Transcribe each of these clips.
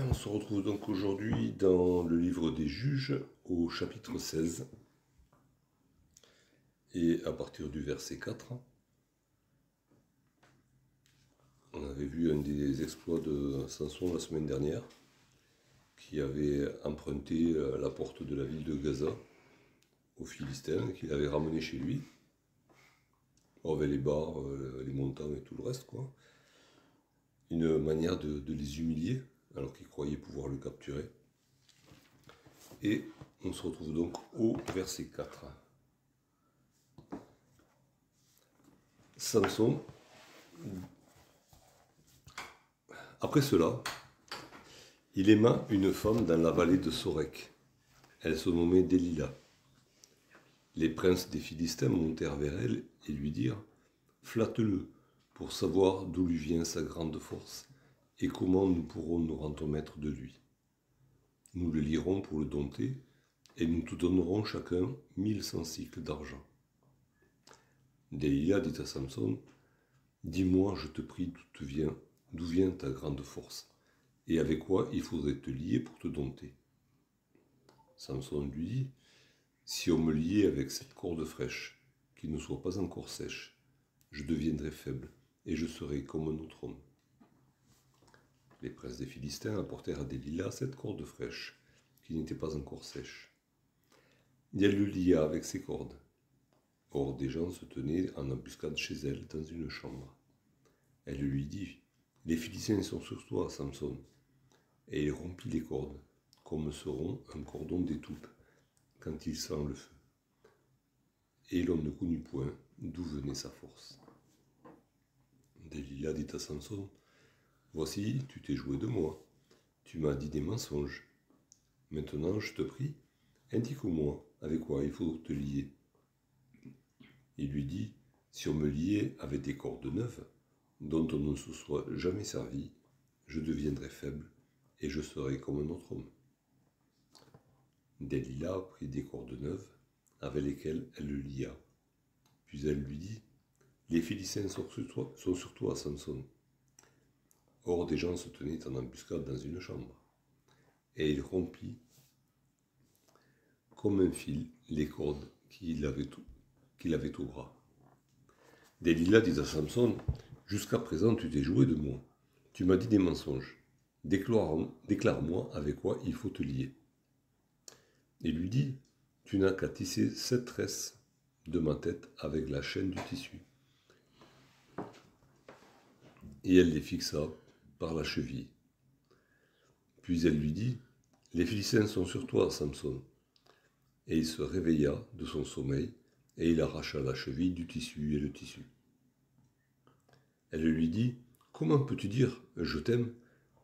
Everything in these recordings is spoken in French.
On se retrouve donc aujourd'hui dans le livre des Juges au chapitre 16 et à partir du verset 4. On avait vu un des exploits de Samson la semaine dernière qui avait emprunté la porte de la ville de Gaza aux Philistins, qu'il avait ramené chez lui, avec les bars, les montants et tout le reste, quoi. Une manière de les humilier alors qu'ils croyaient pouvoir le capturer. Et on se retrouve donc au verset 4. Samson, après cela, il aima une femme dans la vallée de Sorek. Elle se nommait Délila. Les princes des Philistins montèrent vers elle et lui dirent « Flatte-le pour savoir d'où lui vient sa grande force et comment nous pourrons nous rendre maîtres de lui. Nous le lierons pour le dompter et nous te donnerons chacun 1100 cycles d'argent. » Délila dit à Samson « Dis-moi, je te prie, d'où vient ta grande force et avec quoi il faudrait te lier pour te dompter. » Samson lui dit « Si on me liait avec cette corde fraîche, qui ne soit pas encore sèche, je deviendrai faible et je serai comme un autre homme. » Les princes des Philistins apportèrent à Délila cette corde fraîche, qui n'était pas encore sèche. Et elle le lia avec ses cordes. Or, des gens se tenaient en embuscade chez elle dans une chambre. Elle lui dit « Les Philistins sont sur toi, Samson. » Et il rompit les cordes, comme se rompt un cordon d'étoupe quand il sent le feu. Et l'on ne connut point d'où venait sa force. Délila dit à Samson « Voici, tu t'es joué de moi. Tu m'as dit des mensonges. Maintenant, je te prie, indique-moi avec quoi il faut te lier. » Il lui dit « Si on me liait avec des cordes neuves, dont on ne se soit jamais servi, je deviendrai faible et je serai comme un autre homme. » Délila prit des cordes neuves, avec lesquelles elle le lia. Puis elle lui dit « Les Philistins sont sur toi, Samson. » Or des gens se tenaient en embuscade dans une chambre. Et il rompit comme un fil les cordes qu'il avait au bras. Délila dit à Samson « Jusqu'à présent tu t'es joué de moi. Tu m'as dit des mensonges. Déclare-moi avec quoi il faut te lier. » Et lui dit « Tu n'as qu'à tisser 7 tresses de ma tête avec la chaîne du tissu. » Et elle les fixa par la cheville. Puis elle lui dit « Les Philistins sont sur toi, Samson. » Et il se réveilla de son sommeil, et il arracha la cheville du tissu et le tissu. Elle lui dit « Comment peux-tu dire « Je t'aime »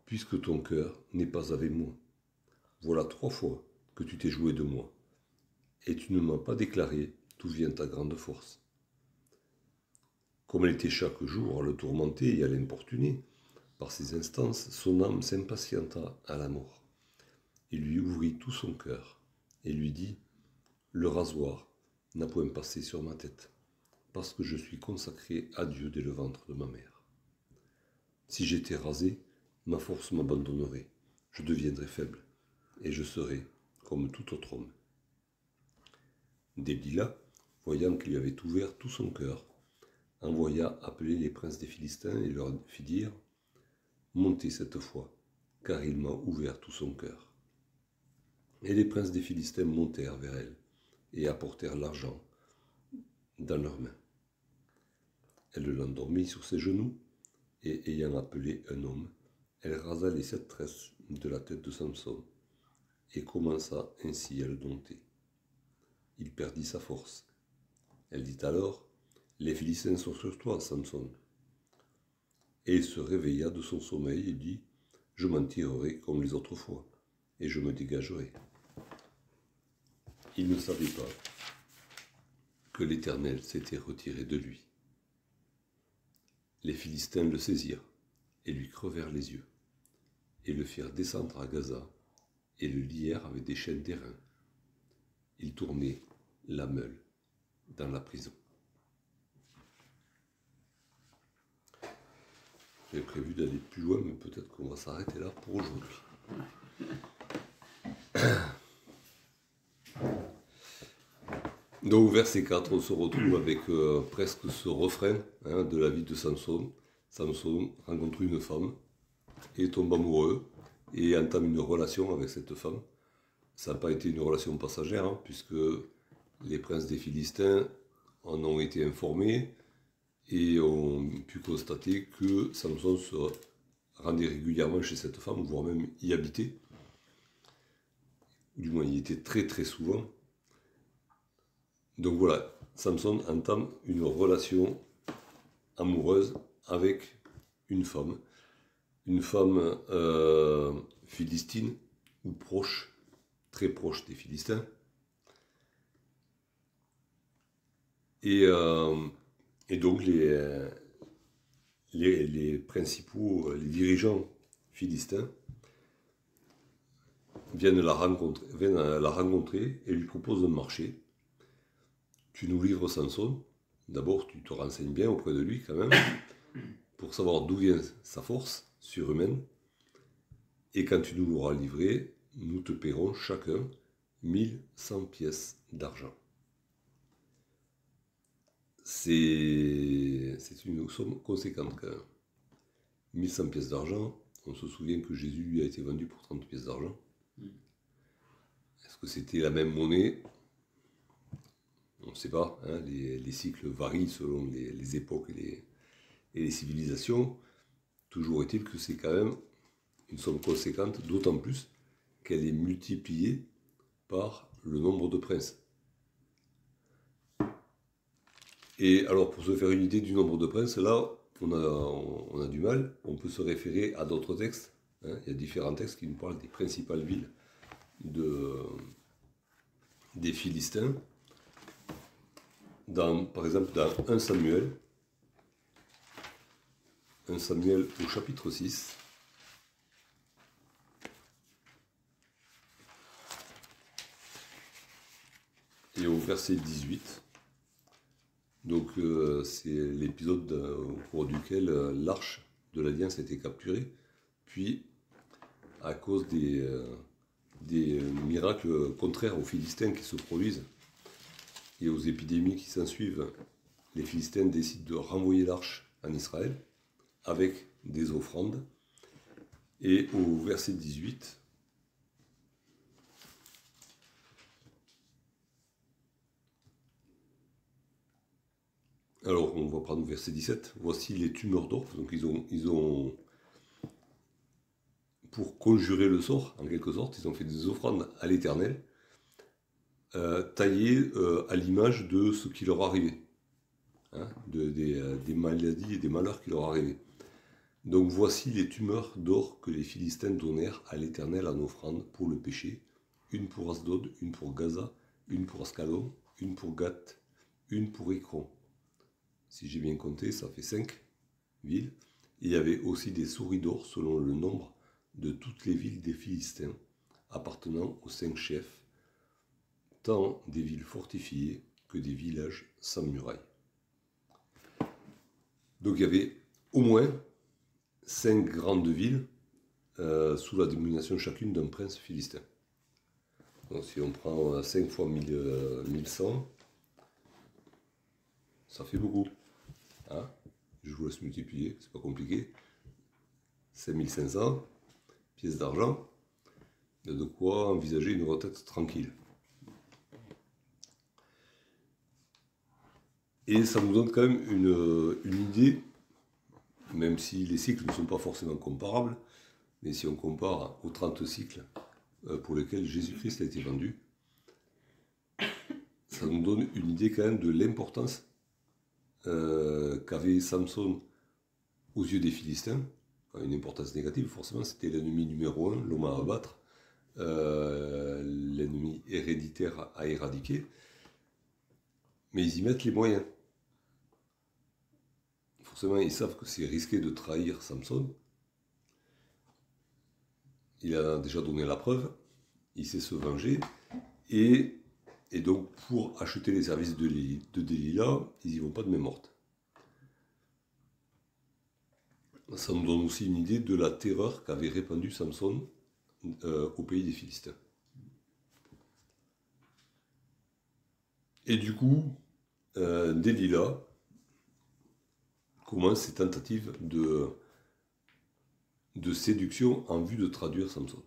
puisque ton cœur n'est pas avec moi? Voilà 3 fois que tu t'es joué de moi, et tu ne m'as pas déclaré d'où vient ta grande force. » Comme elle était chaque jour à le tourmenter et à l'importuner, par ses instances, son âme s'impatienta à la mort. Il lui ouvrit tout son cœur, et lui dit « Le rasoir n'a point passé sur ma tête, parce que je suis consacré à Dieu dès le ventre de ma mère. Si j'étais rasé, ma force m'abandonnerait, je deviendrais faible, et je serais comme tout autre homme. » Délila, voyant qu'il lui avait ouvert tout son cœur, envoya appeler les princes des Philistins et leur fit dire « Montez cette fois, car il m'a ouvert tout son cœur. » Et les princes des Philistins montèrent vers elle et apportèrent l'argent dans leurs mains. Elle l'endormit sur ses genoux, et ayant appelé un homme, elle rasa les 7 tresses de la tête de Samson, et commença ainsi à le dompter. Il perdit sa force. Elle dit alors « Les Philistins sont sur toi, Samson. » Et il se réveilla de son sommeil et dit « Je m'en tirerai comme les autres fois, et je me dégagerai. » Il ne savait pas que l'Éternel s'était retiré de lui. Les Philistins le saisirent et lui crevèrent les yeux, et le firent descendre à Gaza, et le lièrent avec des chaînes d'airain. Il tournait la meule dans la prison. J'avais prévu d'aller plus loin, mais peut-être qu'on va s'arrêter là pour aujourd'hui. Donc au verset 4, on se retrouve avec presque ce refrain de la vie de Samson. Samson rencontre une femme et tombe amoureux et entame une relation avec cette femme. Ça n'a pas été une relation passagère, puisque les princes des Philistins en ont été informés et ont pu constater que Samson se rendait régulièrement chez cette femme, voire même y habitait. Du moins, il y était très très souvent. Donc voilà, Samson entame une relation amoureuse avec une femme philistine ou proche, très proche des Philistins. Et donc les principaux, les dirigeants philistins viennent la rencontrer et lui proposent un marché. Tu nous livres Samson. D'abord, tu te renseignes bien auprès de lui quand même, pour savoir d'où vient sa force surhumaine. Et quand tu nous l'auras livré, nous te paierons chacun 1100 pièces d'argent. C'est une somme conséquente quand même. 1100 pièces d'argent, on se souvient que Jésus lui a été vendu pour 30 pièces d'argent. Est-ce que c'était la même monnaie? On ne sait pas, les cycles varient selon les époques et les civilisations. Toujours est-il que c'est quand même une somme conséquente, d'autant plus qu'elle est multipliée par le nombre de princes. Et alors, pour se faire une idée du nombre de princes, là, on a du mal. On peut se référer à d'autres textes. Il y a différents textes qui nous parlent des principales villes des Philistins. Par exemple, dans 1 Samuel au chapitre 6, et au verset 18, donc c'est l'épisode au cours duquel l'arche de l'Alliance a été capturée, puis à cause des miracles contraires aux Philistins qui se produisent et aux épidémies qui s'ensuivent, les Philistins décident de renvoyer l'arche en Israël avec des offrandes. Et au verset 18, alors on va prendre verset 17, voici les tumeurs d'or, donc ils ont pour conjurer le sort, en quelque sorte, ils ont fait des offrandes à l'Éternel, taillées à l'image de ce qui leur arrivait, des maladies et des malheurs qui leur arrivaient. Donc voici les tumeurs d'or que les Philistins donnèrent à l'Éternel en offrande pour le péché, une pour Asdod, une pour Gaza, une pour Ascalon, une pour Gath, une pour Écron. Si j'ai bien compté, ça fait 5 villes. Et il y avait aussi des souris d'or selon le nombre de toutes les villes des Philistins, appartenant aux 5 chefs, tant des villes fortifiées que des villages sans murailles. Donc il y avait au moins 5 grandes villes sous la domination chacune d'un prince philistin. Donc si on prend 5 fois 1100, ça fait beaucoup. Je vous laisse multiplier, c'est pas compliqué. 5500 pièces d'argent, il y a de quoi envisager une retraite tranquille. Et ça nous donne quand même une idée, même si les cycles ne sont pas forcément comparables, mais si on compare aux 30 cycles pour lesquels Jésus-Christ a été vendu, ça nous donne une idée quand même de l'importance qu'avait Samson aux yeux des Philistins. Une importance négative, forcément, c'était l'ennemi numéro 1, l'homme à abattre, l'ennemi héréditaire à éradiquer, mais ils y mettent les moyens. Forcément, ils savent que c'est risqué de trahir Samson. Il a déjà donné la preuve, il sait se venger, et donc pour acheter les services de Delilah, ils n'y vont pas de main morte. Ça nous donne aussi une idée de la terreur qu'avait répandue Samson au pays des Philistins. Et du coup, Delilah commence ses tentatives de séduction en vue de traduire Samson.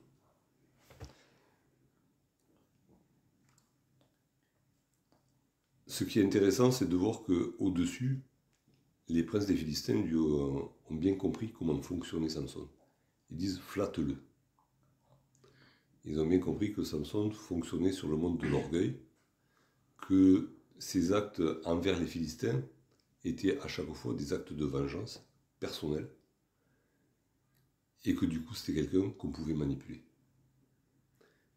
Ce qui est intéressant, c'est de voir qu'au-dessus, les princes des Philistins ont bien compris comment fonctionnait Samson. Ils disent « flatte-le ». Ils ont bien compris que Samson fonctionnait sur le monde de l'orgueil, que ses actes envers les Philistins étaient à chaque fois des actes de vengeance personnelle, et que du coup c'était quelqu'un qu'on pouvait manipuler.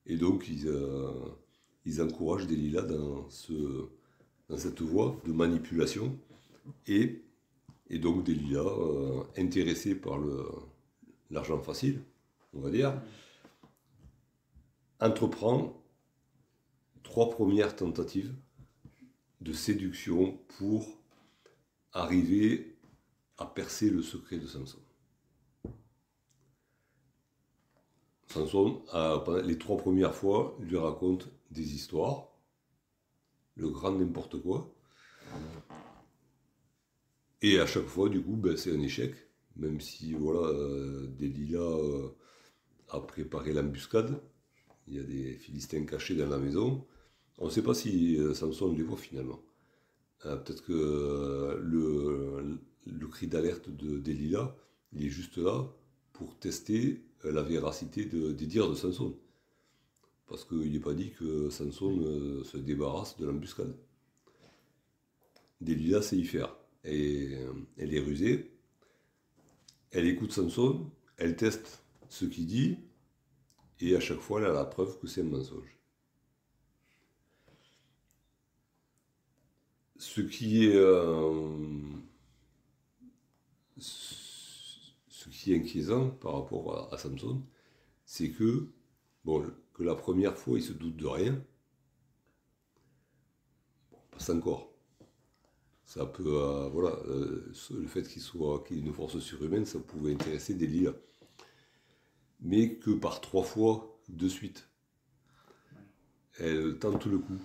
Et donc ils encouragent Delilah dans cette voie de manipulation, et donc Delilah, intéressée par l'argent facile, on va dire, entreprend 3 premières tentatives de séduction pour arriver à percer le secret de Samson. Samson, les 3 premières fois, lui raconte des histoires, le grand n'importe quoi, et à chaque fois, du coup, c'est un échec, même si, voilà, Delilah a préparé l'embuscade, il y a des Philistins cachés dans la maison. On ne sait pas si Samson les voit finalement. Peut-être que le cri d'alerte de Delilah, il est juste là pour tester la véracité des dires de Samson. Parce qu'il n'est pas dit que Samson se débarrasse de l'embuscade. Delilah sait y faire. Et elle est rusée. Elle écoute Samson, elle teste ce qu'il dit, et à chaque fois, elle a la preuve que c'est un mensonge. Ce qui est inquiétant par rapport à Samson, c'est que la première fois, il se doute de rien. Passe encore. Ça peut, le fait qu'il ait une force surhumaine, ça pouvait intéresser Delilah. Mais que par 3 fois de suite, elle tente le coup.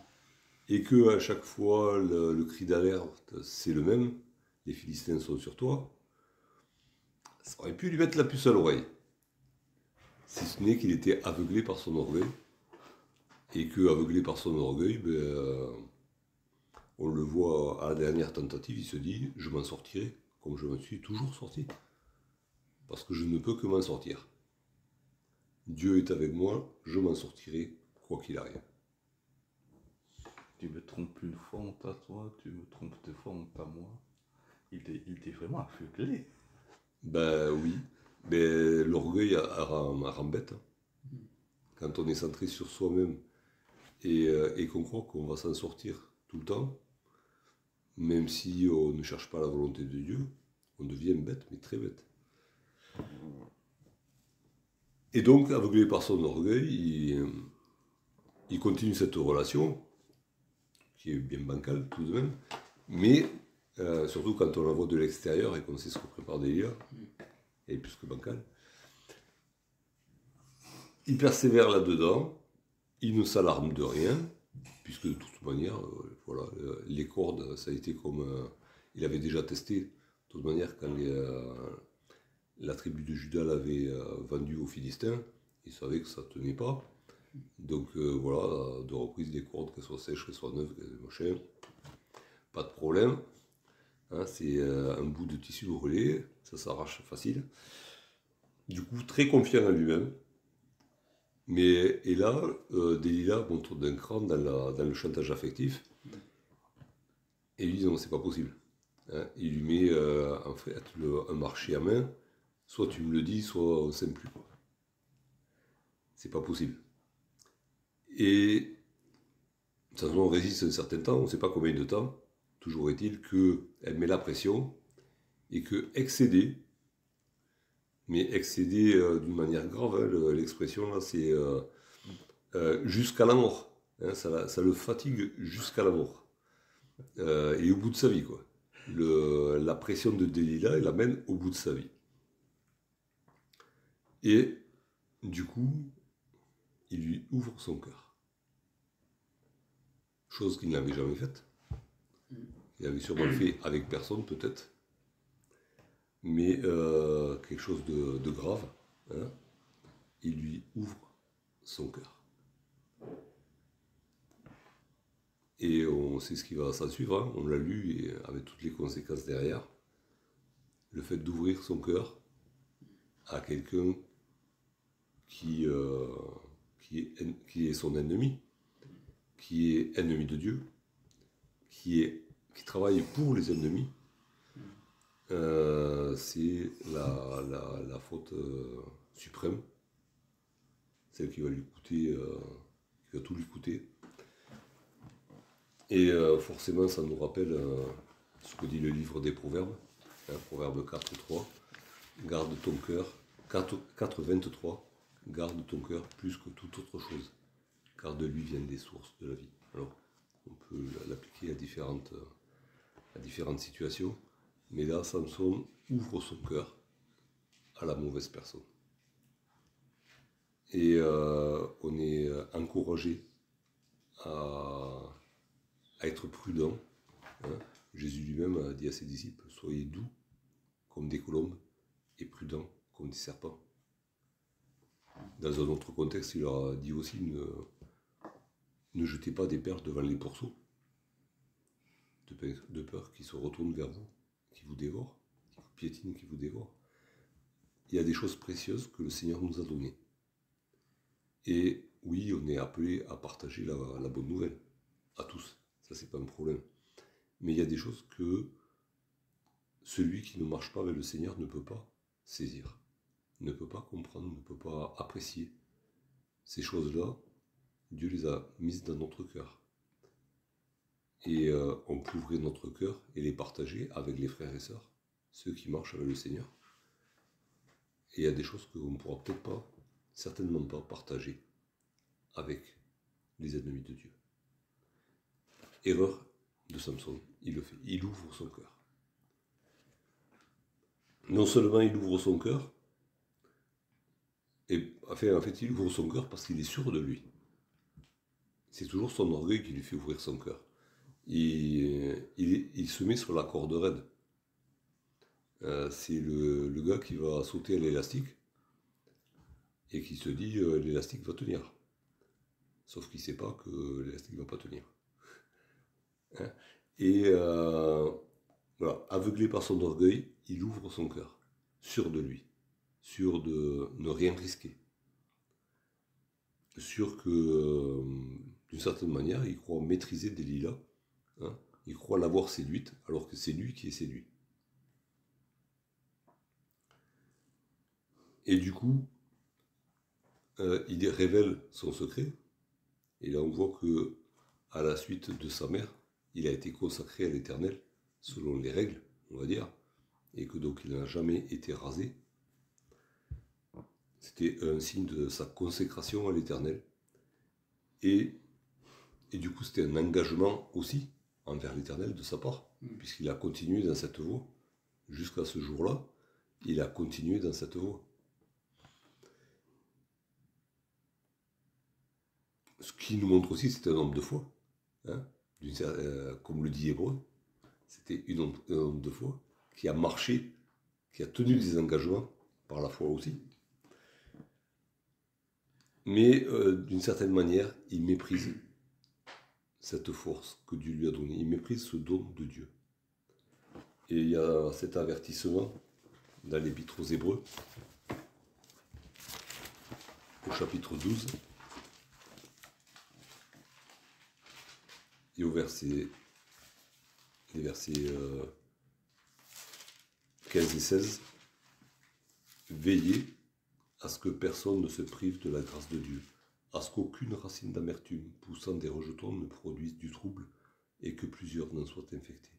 Et que à chaque fois, le cri d'alerte, c'est le même, les Philistins sont sur toi, ça aurait pu lui mettre la puce à l'oreille. Si ce n'est qu'il était aveuglé par son orgueil, et que, aveuglé par son orgueil, on le voit à la dernière tentative, il se dit « je m'en sortirai comme je me suis toujours sorti, parce que je ne peux que m'en sortir. Dieu est avec moi, je m'en sortirai quoi qu'il arrive. » Tu me trompes une fois, on t'a toi, tu me trompes 2 fois, on t'a moi. Il est vraiment aveuglé. Oui, mais l'orgueil rend bête. Quand on est centré sur soi-même et qu'on croit qu'on va s'en sortir tout le temps, même si on ne cherche pas la volonté de Dieu, on devient bête, mais très bête. Et donc, aveuglé par son orgueil, il continue cette relation, qui est bien bancale tout de même, mais surtout quand on la voit de l'extérieur et qu'on sait ce que prépare Delilah, elle est plus que bancale. Il persévère là-dedans, il ne s'alarme de rien, puisque de toute manière, les cordes, ça a été comme... il avait déjà testé, de toute manière, quand la tribu de Juda l'avait vendu aux Philistins, il savait que ça ne tenait pas. Donc de reprise des cordes, qu'elles soient sèches, qu'elles soient neuves, machin, pas de problème. Hein, c'est un bout de tissu brûlé, ça s'arrache facile. Du coup, très confiant en lui-même. Et là, Delilah montre d'un cran dans le chantage affectif. Et lui dit non, c'est pas possible. Hein, il lui met en fait un marché à main. Soit tu me le dis, soit on ne s'aime plus. C'est pas possible. Et Samson résiste un certain temps, on ne sait pas combien de temps. Toujours est-il qu'elle met la pression et que excédée, mais excédée d'une manière grave, hein, l'expression là, c'est jusqu'à la mort. Hein, ça le fatigue jusqu'à la mort. Et au bout de sa vie, quoi. La pression de Delilah, elle l'amène au bout de sa vie. Et du coup, il lui ouvre son cœur. Chose qu'il n'avait jamais faite. Il avait sûrement fait avec personne peut-être, mais quelque chose de grave, hein, il lui ouvre son cœur. Et on sait ce qui va s'en suivre, hein, on l'a lu et avec toutes les conséquences derrière. Le fait d'ouvrir son cœur à quelqu'un qui est son ennemi, qui est ennemi de Dieu, qui travaille pour les ennemis, c'est la faute suprême, celle qui va lui coûter, qui va tout lui coûter. Et forcément, ça nous rappelle ce que dit le livre des Proverbes, hein, Proverbe 4.3, garde ton cœur, 4.23, garde ton cœur plus que toute autre chose, car de lui viennent les sources de la vie. Alors, on peut l'appliquer à différentes situations, mais là, Samson ouvre son cœur à la mauvaise personne. Et on est encouragé à être prudent. Hein. Jésus lui-même a dit à ses disciples, soyez doux comme des colombes et prudents comme des serpents. Dans un autre contexte, il leur a dit aussi, ne jetez pas des perles devant les pourceaux, de peur qu'ils se retournent vers vous, qu'ils vous dévorent, qu'ils vous piétinent, qu'ils vous dévorent. Il y a des choses précieuses que le Seigneur nous a données. Et oui, on est appelé à partager la bonne nouvelle, à tous, ça c'est pas un problème. Mais il y a des choses que celui qui ne marche pas avec le Seigneur ne peut pas saisir, ne peut pas comprendre, ne peut pas apprécier. Ces choses-là, Dieu les a mises dans notre cœur. Et on peut ouvrir notre cœur et les partager avec les frères et sœurs, ceux qui marchent avec le Seigneur. Et il y a des choses qu'on ne pourra peut-être pas, certainement pas, partager avec les ennemis de Dieu. Erreur de Samson, il le fait, il ouvre son cœur. Non seulement il ouvre son cœur, et en fait il ouvre son cœur parce qu'il est sûr de lui. C'est toujours son orgueil qui lui fait ouvrir son cœur. Il se met sur la corde raide. C'est le gars qui va sauter à l'élastique et qui se dit l'élastique va tenir. Sauf qu'il ne sait pas que l'élastique ne va pas tenir. Hein. Et voilà, aveuglé par son orgueil, il ouvre son cœur, sûr de lui, sûr de ne rien risquer, sûr que d'une certaine manière, il croit maîtriser Delilah, hein, il croit l'avoir séduite, alors que c'est lui qui est séduit. Et du coup, il révèle son secret, et là on voit que à la suite de sa mère, il a été consacré à l'Éternel, selon les règles, on va dire, et que donc il n'a jamais été rasé. C'était un signe de sa consécration à l'Éternel. Et du coup, c'était un engagement aussi envers l'Éternel de sa part, puisqu'il a continué dans cette voie. Jusqu'à ce jour-là, il a continué dans cette voie. Ce qui nous montre aussi, c'est un homme de foi. Hein, comme le dit Hébreu, c'était un homme de foi qui a marché, qui a tenu des engagements par la foi aussi. Mais d'une certaine manière, il méprise cette force que Dieu lui a donnée. Il méprise ce don de Dieu. Et il y a cet avertissement dans l'Épître aux Hébreux, au chapitre 12, et au les versets 15 et 16, veillez à ce que personne ne se prive de la grâce de Dieu, à ce qu'aucune racine d'amertume poussant des rejetons ne produise du trouble et que plusieurs n'en soient infectés,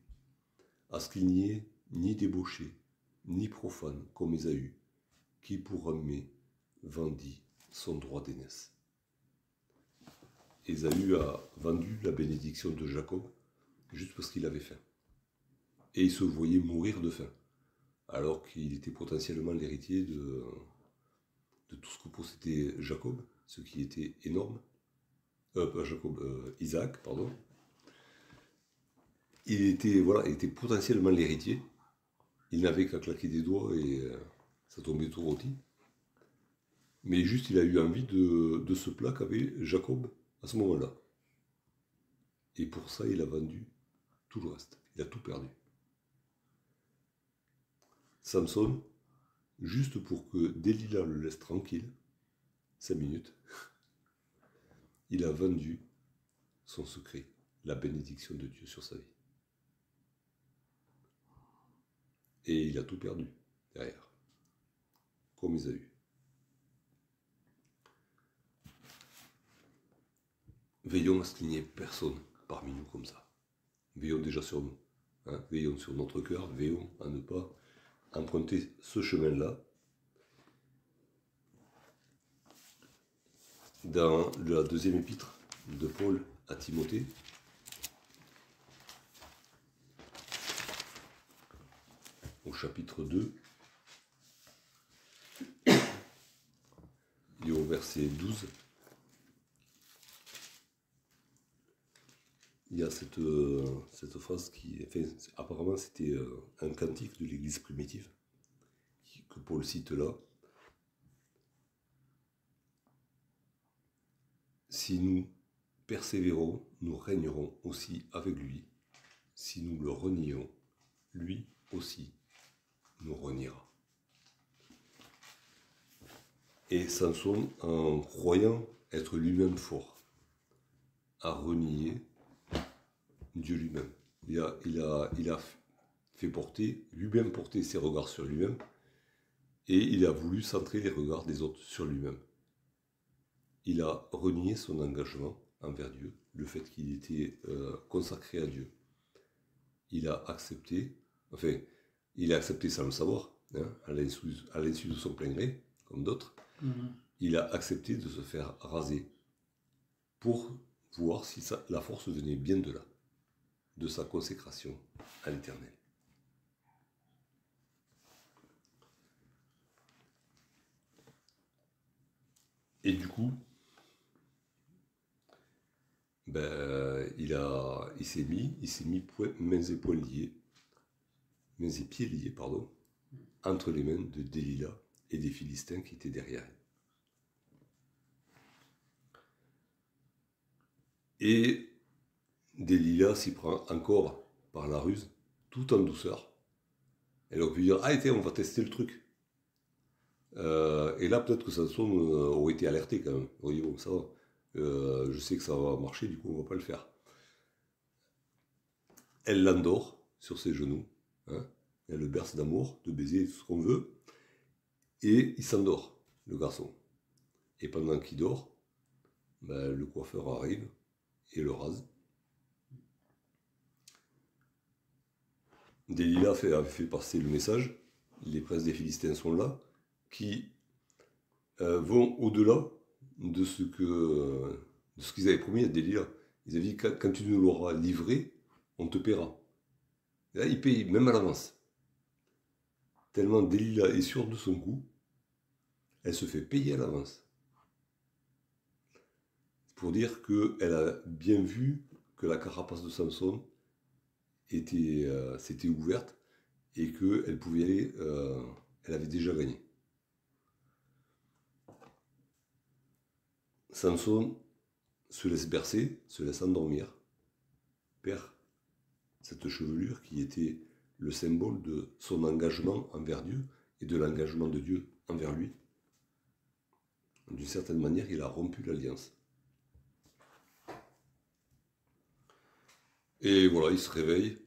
à ce qu'il n'y ait ni débauché, ni profane comme Ésaü, qui pour un mets vendit son droit d'aînesse. Ésaü a vendu la bénédiction de Jacob juste parce qu'il avait faim. Et il se voyait mourir de faim, alors qu'il était potentiellement l'héritier de de tout ce que possédait Jacob, ce qui était énorme. Pas Jacob, Isaac, pardon. Il était potentiellement l'héritier. Il n'avait qu'à claquer des doigts et ça tombait tout rôti. Mais juste, il a eu envie de ce plat qu'avait Jacob à ce moment-là. Et pour ça, il a vendu tout le reste. Il a tout perdu. Samson, juste pour que Delilah le laisse tranquille, 5 minutes, il a vendu son secret, la bénédiction de Dieu sur sa vie. Et il a tout perdu derrière, comme Ésaü. Veillons à ce qu'il n'y ait personne parmi nous comme ça. Veillons déjà sur nous. Veillons sur notre cœur, veillons à ne pas emprunter ce chemin-là. Dans la deuxième épître de Paul à Timothée, au chapitre 2, et au verset 12, il y a cette phrase qui, enfin, apparemment c'était un cantique de l'église primitive, que Paul cite là. Si nous persévérons, nous régnerons aussi avec lui. Si nous le renions, lui aussi nous reniera. Et Samson, en croyant être lui-même fort, a renié Dieu lui-même. Il a fait porter, lui-même porter ses regards sur lui-même, et il a voulu centrer les regards des autres sur lui-même. Il a renié son engagement envers Dieu, le fait qu'il était consacré à Dieu. Il a accepté sans le savoir, à l'insu de son plein gré, comme d'autres. Il a accepté de se faire raser pour voir si la force venait bien de là, de sa consécration à l'Éternel. Et du coup, il s'est mis mains et pieds liés, entre les mains de Delilah et des Philistins qui étaient derrière elle. Et Delilah s'y prend encore par la ruse, tout en douceur. Elle aurait pu dire, ah, on va tester le truc. Et là, peut-être que Samson aurait été alerté quand même. Il aurait dit, bon, ça va. Je sais que ça va marcher, du coup, on va pas le faire. Elle l'endort sur ses genoux. Elle le berce d'amour, de baiser, tout ce qu'on veut. Et il s'endort, le garçon. Et pendant qu'il dort, le coiffeur arrive et le rase. Delilah avait fait passer le message. Les princes des Philistins sont là, qui vont au-delà de ce qu'ils avaient promis à Delilah. Ils avaient dit, quand tu nous l'auras livré, on te paiera. Et là, ils payent même à l'avance. Tellement Delilah est sûre de son coup, elle se fait payer à l'avance. Pour dire qu'elle a bien vu que la carapace de Samson s'était ouverte et qu'elle pouvait y aller, elle avait déjà gagné. Samson se laisse bercer, se laisse endormir, perd cette chevelure qui était le symbole de son engagement envers Dieu et de l'engagement de Dieu envers lui. D'une certaine manière, il a rompu l'alliance. Et voilà, il se réveille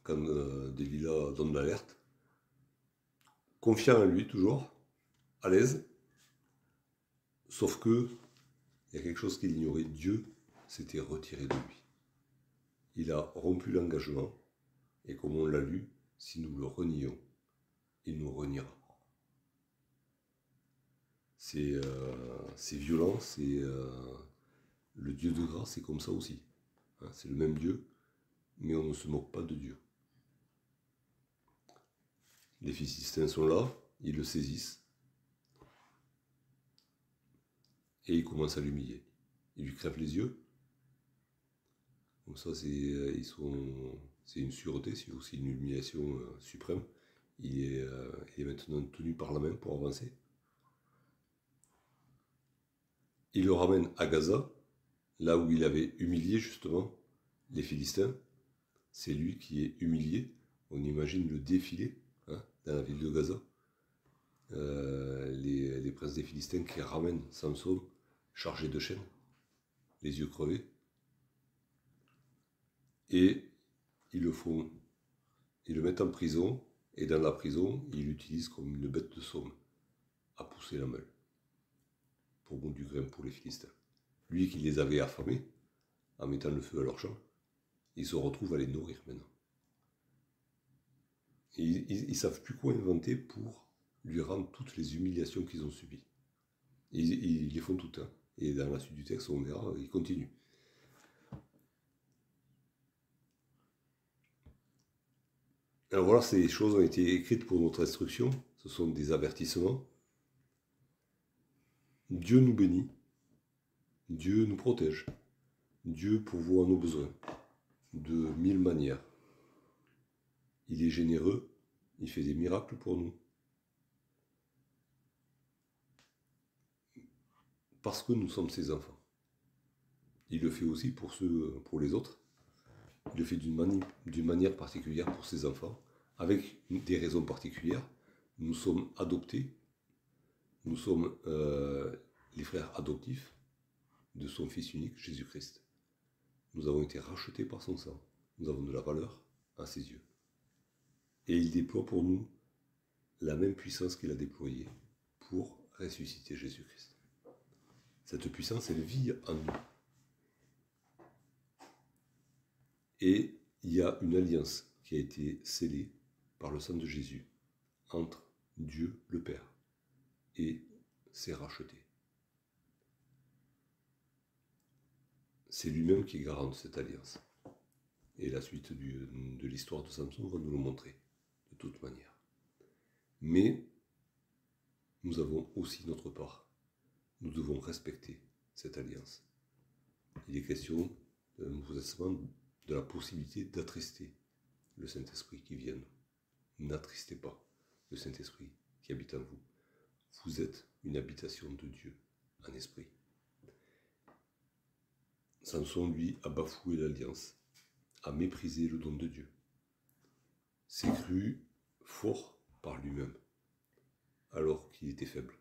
quand Delilah donne l'alerte, confiant en lui toujours, à l'aise, sauf que il y a quelque chose qu'il ignorait, Dieu s'était retiré de lui. Il a rompu l'engagement, et comme on l'a lu, si nous le renions, il nous reniera. C'est violent, le Dieu de grâce, c'est comme ça aussi. C'est le même Dieu, mais on ne se moque pas de Dieu. Les Philistins sont là, ils le saisissent. et il commence à l'humilier. Il lui crève les yeux. Comme ça, c'est une sûreté, c'est aussi une humiliation suprême. Il est maintenant tenu par la main pour avancer. Il le ramène à Gaza, là où il avait humilié justement les Philistins. C'est lui qui est humilié. On imagine le défilé dans la ville de Gaza. Les princes des Philistins qui ramènent Samson chargé de chaînes, les yeux crevés. Et ils le mettent en prison, et dans la prison, ils l'utilisent comme une bête de somme, à pousser la meule, pour bout du grain pour les Philistins. Lui qui les avait affamés, en mettant le feu à leur champ, il se retrouve à les nourrir maintenant. Et ils ne savent plus quoi inventer pour lui rendre toutes les humiliations qu'ils ont subies. Ils les font toutes. Et dans la suite du texte, on verra, ils continuent. Alors voilà, ces choses ont été écrites pour notre instruction. Ce sont des avertissements. Dieu nous bénit. Dieu nous protège. Dieu pourvoit à nos besoins de 1000 manières. Il est généreux. Il fait des miracles pour nous. Parce que nous sommes ses enfants. Il le fait aussi pour les autres. Il le fait d'une manière particulière pour ses enfants, avec des raisons particulières. Nous sommes adoptés. Nous sommes les frères adoptifs de son Fils unique, Jésus-Christ. Nous avons été rachetés par son sang. Nous avons de la valeur à ses yeux. Et il déploie pour nous la même puissance qu'il a déployée pour ressusciter Jésus-Christ. Cette puissance, elle vit en nous. Et il y a une alliance qui a été scellée par le sang de Jésus entre Dieu le Père et ses rachetés. C'est lui-même qui est garant de cette alliance. Et la suite de l'histoire de Samson va nous le montrer, de toute manière. Mais nous avons aussi notre part. Nous devons respecter cette alliance. Il est question dans le Nouveau Testament de la possibilité d'attrister le Saint-Esprit qui vient. N'attristez pas le Saint-Esprit qui habite en vous. Vous êtes une habitation de Dieu en esprit. Samson, lui, a bafoué l'alliance, a méprisé le don de Dieu, s'est cru fort par lui-même, alors qu'il était faible,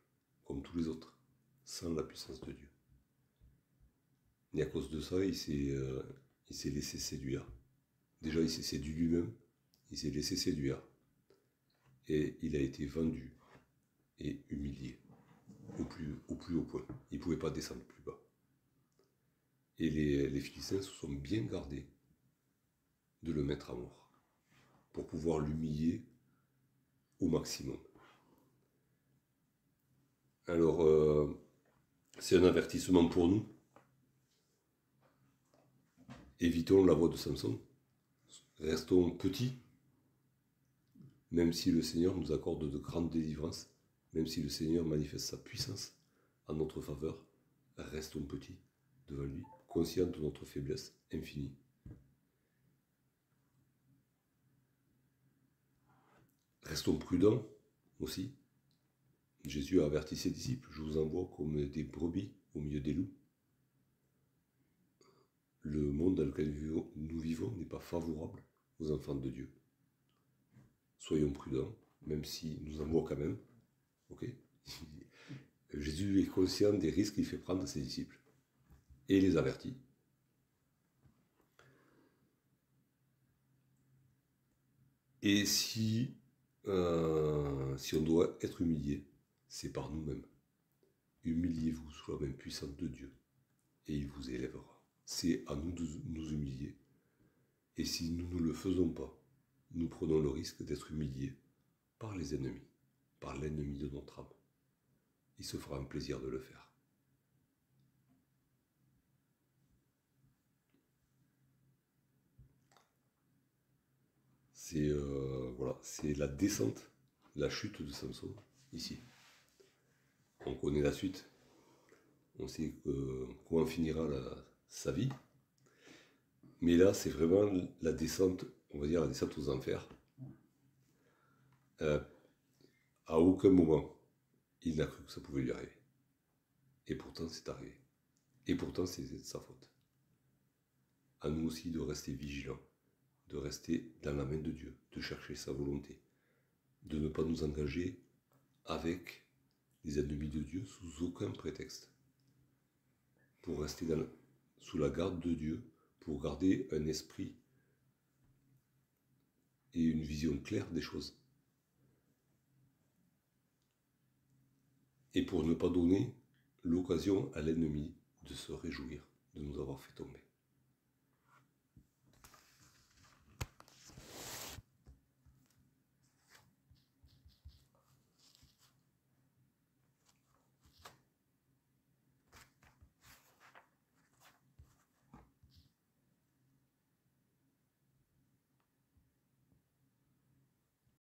comme tous les autres, sans la puissance de Dieu. Et à cause de ça, il s'est laissé séduire. Déjà, il s'est séduit lui-même, il s'est laissé séduire. Et il a été vendu et humilié au plus haut point. Il ne pouvait pas descendre plus bas. Et les Philistins se sont bien gardés de le mettre à mort pour pouvoir l'humilier au maximum. Alors, c'est un avertissement pour nous. Évitons la voie de Samson. Restons petits, même si le Seigneur nous accorde de grandes délivrances, même si le Seigneur manifeste sa puissance en notre faveur, restons petits devant lui, conscients de notre faiblesse infinie. Restons prudents aussi. Jésus a averti ses disciples, je vous envoie comme des brebis au milieu des loups. Le monde dans lequel nous vivons n'est pas favorable aux enfants de Dieu. Soyons prudents, même s'il nous envoie quand même. Okay. Jésus est conscient des risques qu'il fait prendre à ses disciples et les avertit. Et si on doit être humilié, c'est par nous-mêmes. Humiliez-vous sous la main puissante de Dieu et il vous élèvera. C'est à nous de nous humilier. Et si nous ne le faisons pas, nous prenons le risque d'être humiliés par les ennemis, par l'ennemi de notre âme. Il se fera un plaisir de le faire. C'est la descente, la chute de Samson, ici. On connaît la suite. on sait comment finira sa vie. Mais là, c'est vraiment la descente, on va dire la descente aux enfers. À aucun moment, il n'a cru que ça pouvait lui arriver. Et pourtant, c'est arrivé. Et pourtant, c'est de sa faute. À nous aussi de rester vigilants, de rester dans la main de Dieu, de chercher sa volonté, de ne pas nous engager avec les ennemis de Dieu sous aucun prétexte, pour rester sous la garde de Dieu, pour garder un esprit et une vision claire des choses. Et pour ne pas donner l'occasion à l'ennemi de se réjouir de nous avoir fait tomber.